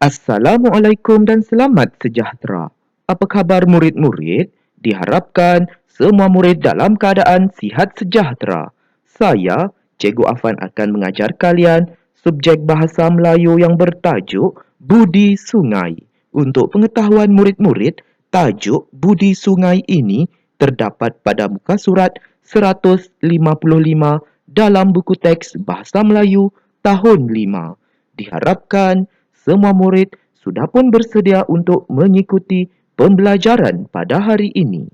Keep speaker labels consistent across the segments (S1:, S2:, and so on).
S1: Assalamualaikum dan selamat sejahtera. Apa khabar murid-murid? Diharapkan semua murid dalam keadaan sihat sejahtera. Saya, Cikgu Afan akan mengajar kalian subjek bahasa Melayu yang bertajuk Budi Sungai. Untuk pengetahuan murid-murid, tajuk Budi Sungai ini terdapat pada muka surat 155 dalam buku teks Bahasa Melayu tahun 5. Diharapkan semua murid sudah pun bersedia untuk mengikuti pembelajaran pada hari ini.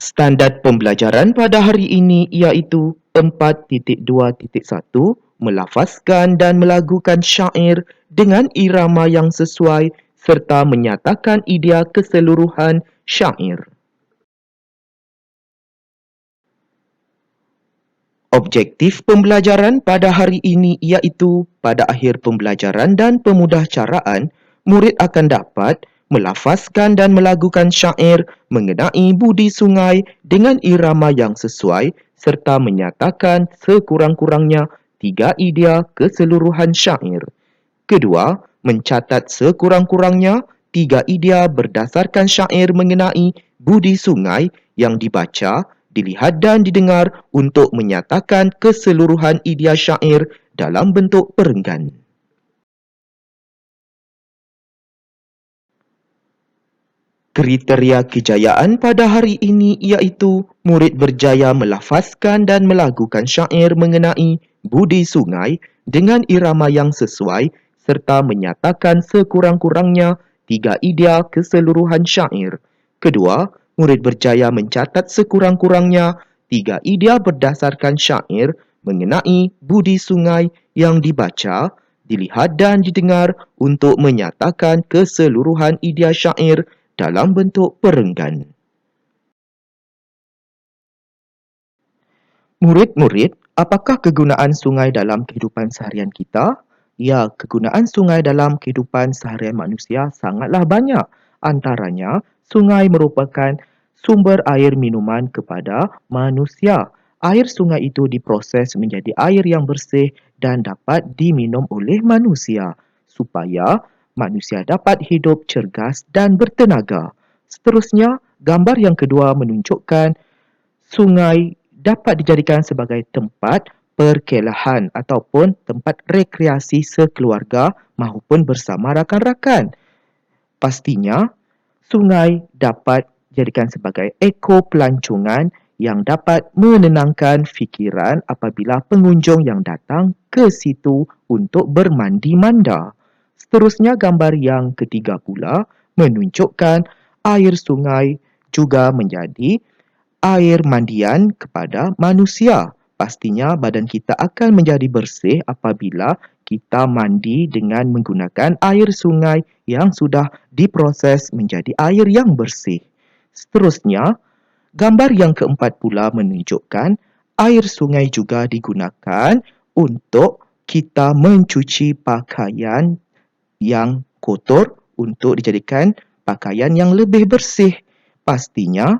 S1: Standard pembelajaran pada hari ini iaitu 4.2.1 melafazkan dan melagukan syair dengan irama yang sesuai serta menyatakan idea keseluruhan syair. Objektif pembelajaran pada hari ini iaitu pada akhir pembelajaran dan pemudahcaraan, murid akan dapat melafazkan dan melagukan syair mengenai budi sungai dengan irama yang sesuai serta menyatakan sekurang-kurangnya 3 idea keseluruhan syair. Kedua, mencatat sekurang-kurangnya 3 idea berdasarkan syair mengenai budi sungai yang dibaca, dilihat dan didengar untuk menyatakan keseluruhan idea syair dalam bentuk perenggan. Kriteria kejayaan pada hari ini iaitu murid berjaya melafazkan dan melagukan syair mengenai budi sungai dengan irama yang sesuai serta menyatakan sekurang-kurangnya 3 idea keseluruhan syair. Kedua, murid berjaya mencatat sekurang-kurangnya 3 idea berdasarkan syair mengenai budi sungai yang dibaca, dilihat dan didengar untuk menyatakan keseluruhan idea syair dalam bentuk perenggan. Murid-murid, apakah kegunaan sungai dalam kehidupan seharian kita? Ya, kegunaan sungai dalam kehidupan seharian manusia sangatlah banyak. Antaranya, sungai merupakan sumber air minuman kepada manusia. Air sungai itu diproses menjadi air yang bersih dan dapat diminum oleh manusia supaya manusia dapat hidup cergas dan bertenaga. Seterusnya, gambar yang kedua menunjukkan sungai dapat dijadikan sebagai tempat perkelahan ataupun tempat rekreasi sekeluarga maupun bersama rakan-rakan. Pastinya, sungai dapat dijadikan sebagai eko pelancongan yang dapat menenangkan fikiran apabila pengunjung yang datang ke situ untuk bermandi manda. Seterusnya, gambar yang ketiga pula menunjukkan air sungai juga menjadi air mandian kepada manusia. Pastinya badan kita akan menjadi bersih apabila kita mandi dengan menggunakan air sungai yang sudah diproses menjadi air yang bersih. Seterusnya, gambar yang keempat pula menunjukkan air sungai juga digunakan untuk kita mencuci pakaian yang kotor untuk dijadikan pakaian yang lebih bersih. Pastinya,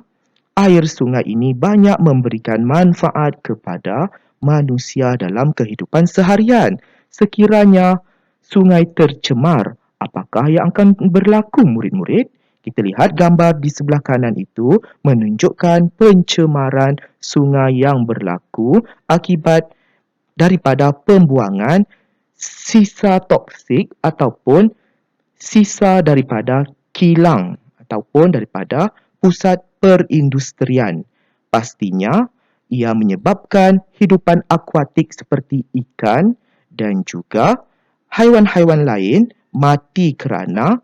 S1: air sungai ini banyak memberikan manfaat kepada manusia dalam kehidupan seharian. Sekiranya sungai tercemar, apakah yang akan berlaku murid-murid? Kita lihat gambar di sebelah kanan itu menunjukkan pencemaran sungai yang berlaku akibat daripada pembuangan sisa toksik ataupun sisa daripada kilang ataupun daripada pusat perindustrian. Pastinya, ia menyebabkan hidupan akuatik seperti ikan dan juga haiwan-haiwan lain mati kerana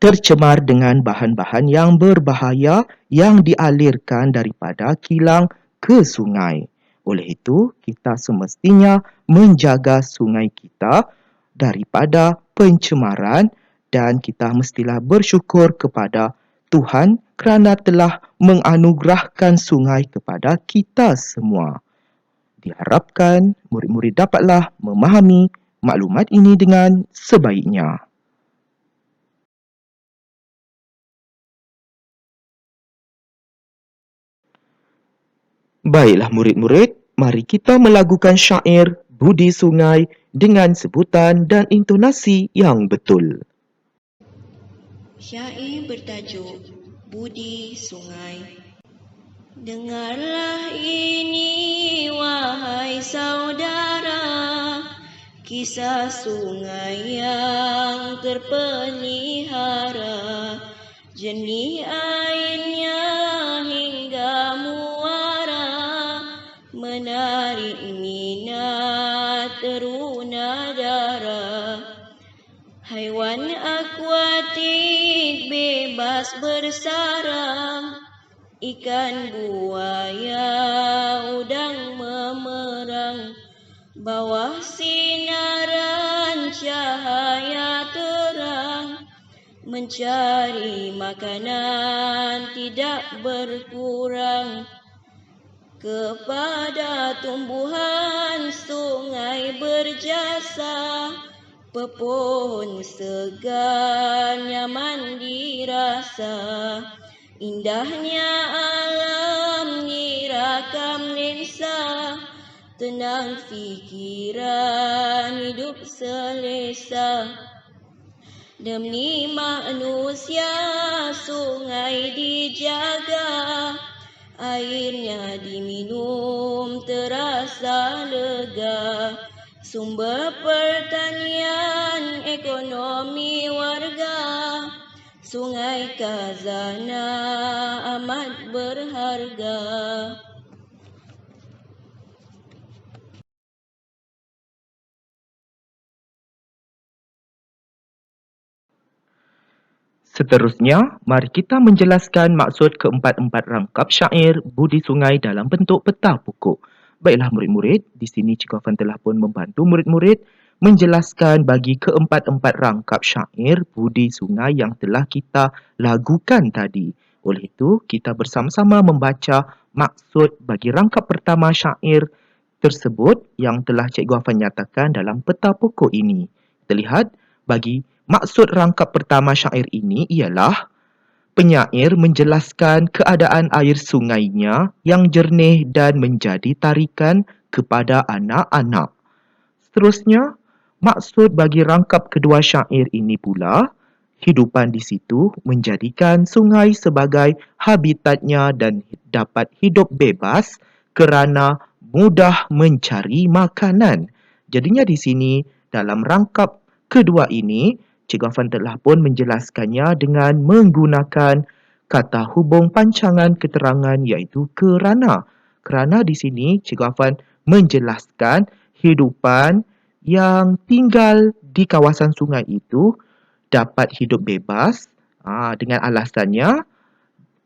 S1: tercemar dengan bahan-bahan yang berbahaya yang dialirkan daripada kilang ke sungai. Oleh itu, kita semestinya menjaga sungai kita daripada pencemaran dan kita mestilah bersyukur kepada Tuhan kerana telah menganugerahkan sungai kepada kita semua. Diharapkan murid-murid dapatlah memahami maklumat ini dengan sebaiknya. Baiklah murid-murid, mari kita melagukan syair Budi Sungai dengan sebutan dan intonasi yang betul.
S2: Syair bertajuk Budi Sungai. Dengarlah ini wahai saudara, kisah sungai yang terpelihara, jernih airnya hingga muara, menarik minat teruna darah. Haiwan akuatik bebas bersarang, ikan buaya, udang memerang, bawah sinaran cahaya terang, mencari makanan tidak berkurang. Kepada tumbuhan sungai berjasa, pepohon segar nyaman dirasa, indahnya alam nyirakam lensa, tenang fikiran hidup selesa. Demi manusia sungai dijaga, airnya diminum terasa lega, sumber pertanian ekonomi warga, sungai khazanah amat berharga.
S1: Seterusnya, mari kita menjelaskan maksud keempat-empat rangkap syair Budi Sungai dalam bentuk peta pokok. Baiklah murid-murid, di sini Cikgu Afan telah pun membantu murid-murid menjelaskan bagi keempat-empat rangkap syair Budi Sungai yang telah kita lagukan tadi. Oleh itu, kita bersama-sama membaca maksud bagi rangkap pertama syair tersebut yang telah Cikgu Afan nyatakan dalam peta pokok ini. Kita lihat, bagi maksud rangkap pertama syair ini ialah penyair menjelaskan keadaan air sungainya yang jernih dan menjadi tarikan kepada anak-anak. Seterusnya, maksud bagi rangkap kedua syair ini pula, hidupan di situ menjadikan sungai sebagai habitatnya dan dapat hidup bebas kerana mudah mencari makanan. Jadinya di sini, dalam rangkap kedua ini, Cikgu Afan telah pun menjelaskannya dengan menggunakan kata hubung pancangan keterangan iaitu kerana. Kerana di sini, Cikgu Afan menjelaskan hidupan yang tinggal di kawasan sungai itu dapat hidup bebas dengan alasannya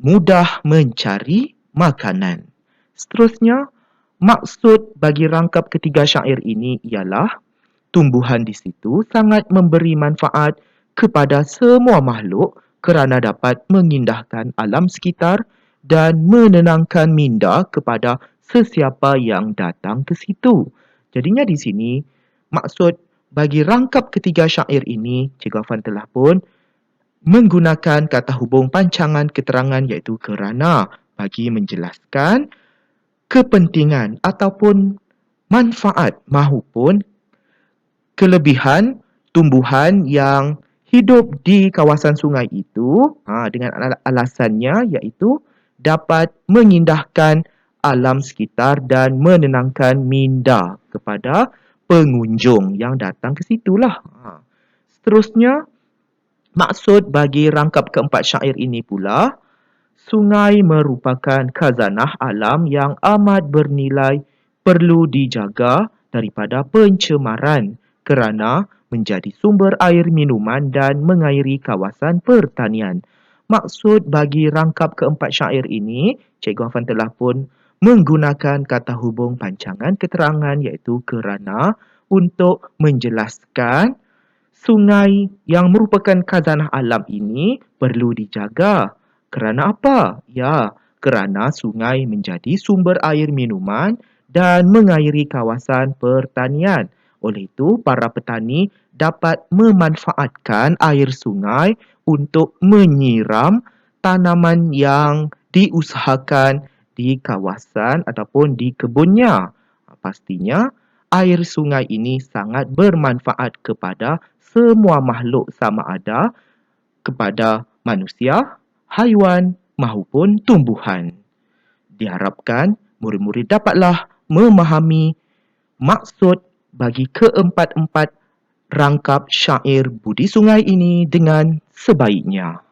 S1: mudah mencari makanan. Seterusnya, maksud bagi rangkap ketiga syair ini ialah tumbuhan di situ sangat memberi manfaat kepada semua makhluk kerana dapat mengindahkan alam sekitar dan menenangkan minda kepada sesiapa yang datang ke situ. Jadinya di sini, maksud bagi rangkap ketiga syair ini, Cikgu Afan telah pun menggunakan kata hubung pancangan keterangan iaitu kerana bagi menjelaskan kepentingan ataupun manfaat mahupun kelebihan tumbuhan yang hidup di kawasan sungai itu dengan alasannya iaitu dapat mengindahkan alam sekitar dan menenangkan minda kepada pengunjung yang datang ke situlah. Seterusnya, maksud bagi rangkap keempat syair ini pula, sungai merupakan khazanah alam yang amat bernilai perlu dijaga daripada pencemaran kerana menjadi sumber air minuman dan mengairi kawasan pertanian. Maksud bagi rangkap keempat syair ini, Cikgu Afan telah pun menggunakan kata hubung pancangan keterangan iaitu kerana untuk menjelaskan sungai yang merupakan khazanah alam ini perlu dijaga. Kerana apa? Ya, kerana sungai menjadi sumber air minuman dan mengairi kawasan pertanian. Oleh itu, para petani dapat memanfaatkan air sungai untuk menyiram tanaman yang diusahakan di kawasan ataupun di kebunnya. Pastinya air sungai ini sangat bermanfaat kepada semua makhluk sama ada kepada manusia, haiwan maupun tumbuhan. Diharapkan murid-murid dapatlah memahami maksud bagi keempat-empat rangkap syair budi sungai ini dengan sebaiknya.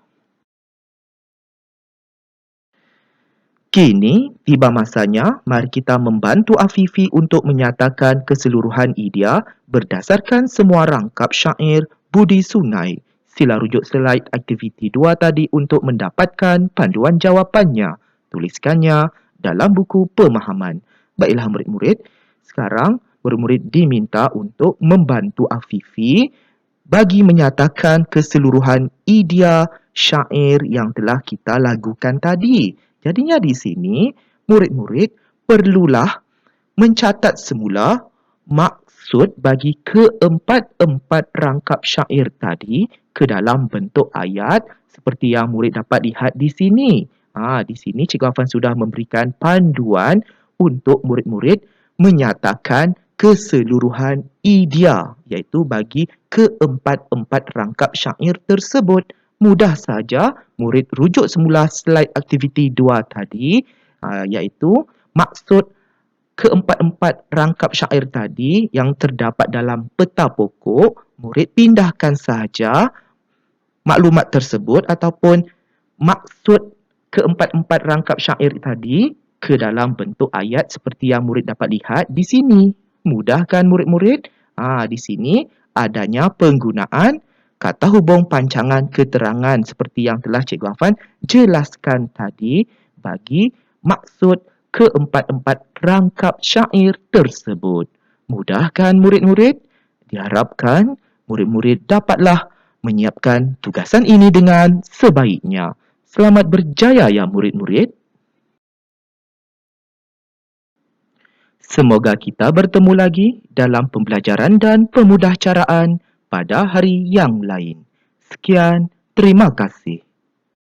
S1: Kini tiba masanya mari kita membantu Afifi untuk menyatakan keseluruhan idea berdasarkan semua rangkap syair budi sungai. Sila rujuk slide aktiviti 2 tadi untuk mendapatkan panduan jawapannya. Tuliskannya dalam buku pemahaman. Baiklah murid-murid, sekarang murid-murid diminta untuk membantu Afifi bagi menyatakan keseluruhan idea syair yang telah kita lagukan tadi. Jadinya di sini, murid-murid perlulah mencatat semula maksud bagi keempat-empat rangkap syair tadi ke dalam bentuk ayat seperti yang murid dapat lihat di sini. Di sini Cikgu Afan sudah memberikan panduan untuk murid-murid menyatakan keseluruhan idea iaitu bagi keempat-empat rangkap syair tersebut. Mudah saja murid rujuk semula slide aktiviti 2 tadi iaitu maksud keempat-empat rangkap syair tadi yang terdapat dalam peta pokok. Murid pindahkan sahaja maklumat tersebut ataupun maksud keempat-empat rangkap syair tadi ke dalam bentuk ayat seperti yang murid dapat lihat di sini. Mudah kan murid-murid? Di sini adanya penggunaan kata hubung pancangan keterangan seperti yang telah Cikgu Afan jelaskan tadi bagi maksud keempat-empat rangkap syair tersebut. Mudah kan murid-murid? Diharapkan murid-murid dapatlah menyiapkan tugasan ini dengan sebaiknya. Selamat berjaya ya murid-murid. Semoga kita bertemu lagi dalam pembelajaran dan pemudahcaraan pada hari yang lain. Sekian, terima kasih.